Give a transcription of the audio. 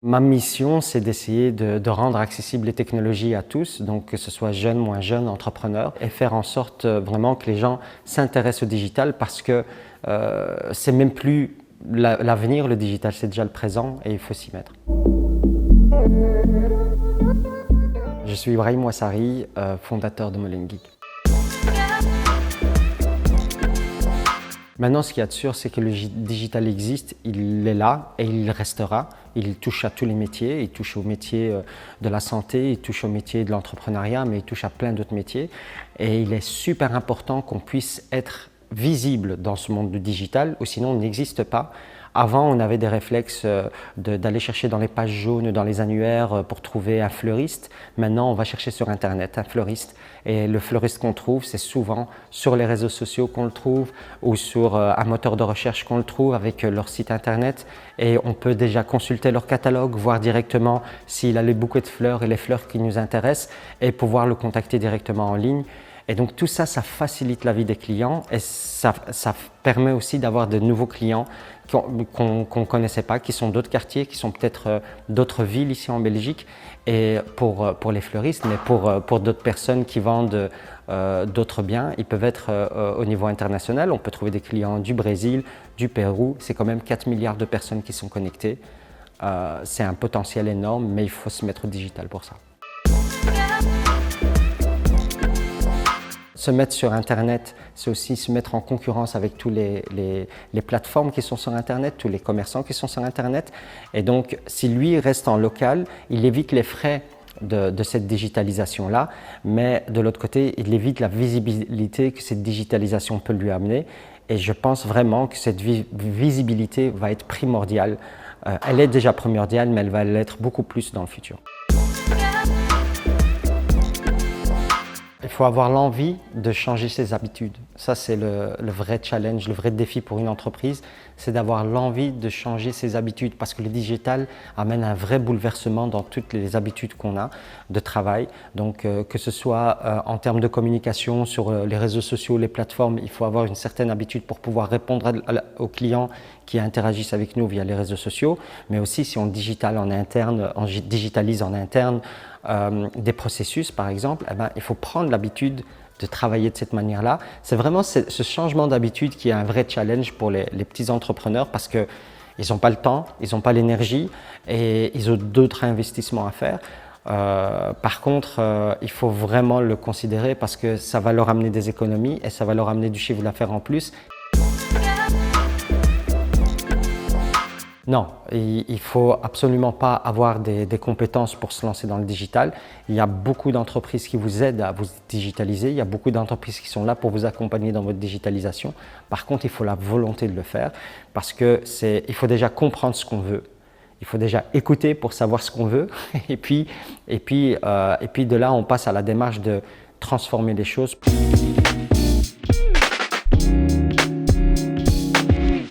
Ma mission, c'est d'essayer de rendre accessibles les technologies à tous, donc que ce soit jeunes, moins jeunes, entrepreneurs, et faire en sorte vraiment que les gens s'intéressent au digital parce que c'est même plus l'avenir, le digital, c'est déjà le présent et il faut s'y mettre. Je suis Ibrahim Ouassari, fondateur de Molengeek. Maintenant, ce qu'il y a de sûr, c'est que le digital existe, il est là et il restera. Il touche à tous les métiers, il touche au métier de la santé, il touche au métier de l'entrepreneuriat, mais il touche à plein d'autres métiers. Et il est super important qu'on puisse être visible dans ce monde du digital, ou sinon on n'existe pas. Avant, on avait des réflexes d'aller chercher dans les pages jaunes, dans les annuaires pour trouver un fleuriste. Maintenant, on va chercher sur Internet un fleuriste. Et le fleuriste qu'on trouve, c'est souvent sur les réseaux sociaux qu'on le trouve ou sur un moteur de recherche qu'on le trouve avec leur site Internet. Et on peut déjà consulter leur catalogue, voir directement s'il a les bouquets de fleurs et les fleurs qui nous intéressent et pouvoir le contacter directement en ligne. Et donc tout ça, ça facilite la vie des clients et ça permet aussi d'avoir de nouveaux clients qu'on ne connaissait pas, qui sont d'autres quartiers, qui sont peut-être d'autres villes ici en Belgique. Et pour les fleuristes, mais pour d'autres personnes qui vendent d'autres biens, ils peuvent être au niveau international. On peut trouver des clients du Brésil, du Pérou. C'est quand même 4 milliards de personnes qui sont connectées. C'est un potentiel énorme, mais il faut se mettre au digital pour ça. Se mettre sur Internet, c'est aussi se mettre en concurrence avec tous les plateformes qui sont sur Internet, tous les commerçants qui sont sur Internet. Et donc, si lui reste en local, il évite les frais de cette digitalisation-là, mais de l'autre côté, il évite la visibilité que cette digitalisation peut lui amener. Et je pense vraiment que cette visibilité va être primordiale. Elle est déjà primordiale, mais elle va l'être beaucoup plus dans le futur. Il faut avoir l'envie de changer ses habitudes. Ça, c'est le vrai challenge, le vrai défi pour une entreprise, c'est d'avoir l'envie de changer ses habitudes parce que le digital amène un vrai bouleversement dans toutes les habitudes qu'on a de travail. Donc, que ce soit en termes de communication sur les réseaux sociaux, les plateformes, il faut avoir une certaine habitude pour pouvoir répondre aux clients qui interagissent avec nous via les réseaux sociaux, mais aussi si on digitalise en interne des processus, par exemple, eh ben, il faut prendre l'habitude de travailler de cette manière-là. C'est vraiment ce changement d'habitude qui est un vrai challenge pour les petits entrepreneurs parce qu'ils n'ont pas le temps, ils n'ont pas l'énergie et ils ont d'autres investissements à faire. Par contre, il faut vraiment le considérer parce que ça va leur amener des économies et ça va leur amener du chiffre d'affaires en plus. Non, il ne faut absolument pas avoir des compétences pour se lancer dans le digital. Il y a beaucoup d'entreprises qui vous aident à vous digitaliser. Il y a beaucoup d'entreprises qui sont là pour vous accompagner dans votre digitalisation. Par contre, il faut la volonté de le faire parce qu'il faut déjà comprendre ce qu'on veut. Il faut déjà écouter pour savoir ce qu'on veut. Et puis de là, on passe à la démarche de transformer les choses.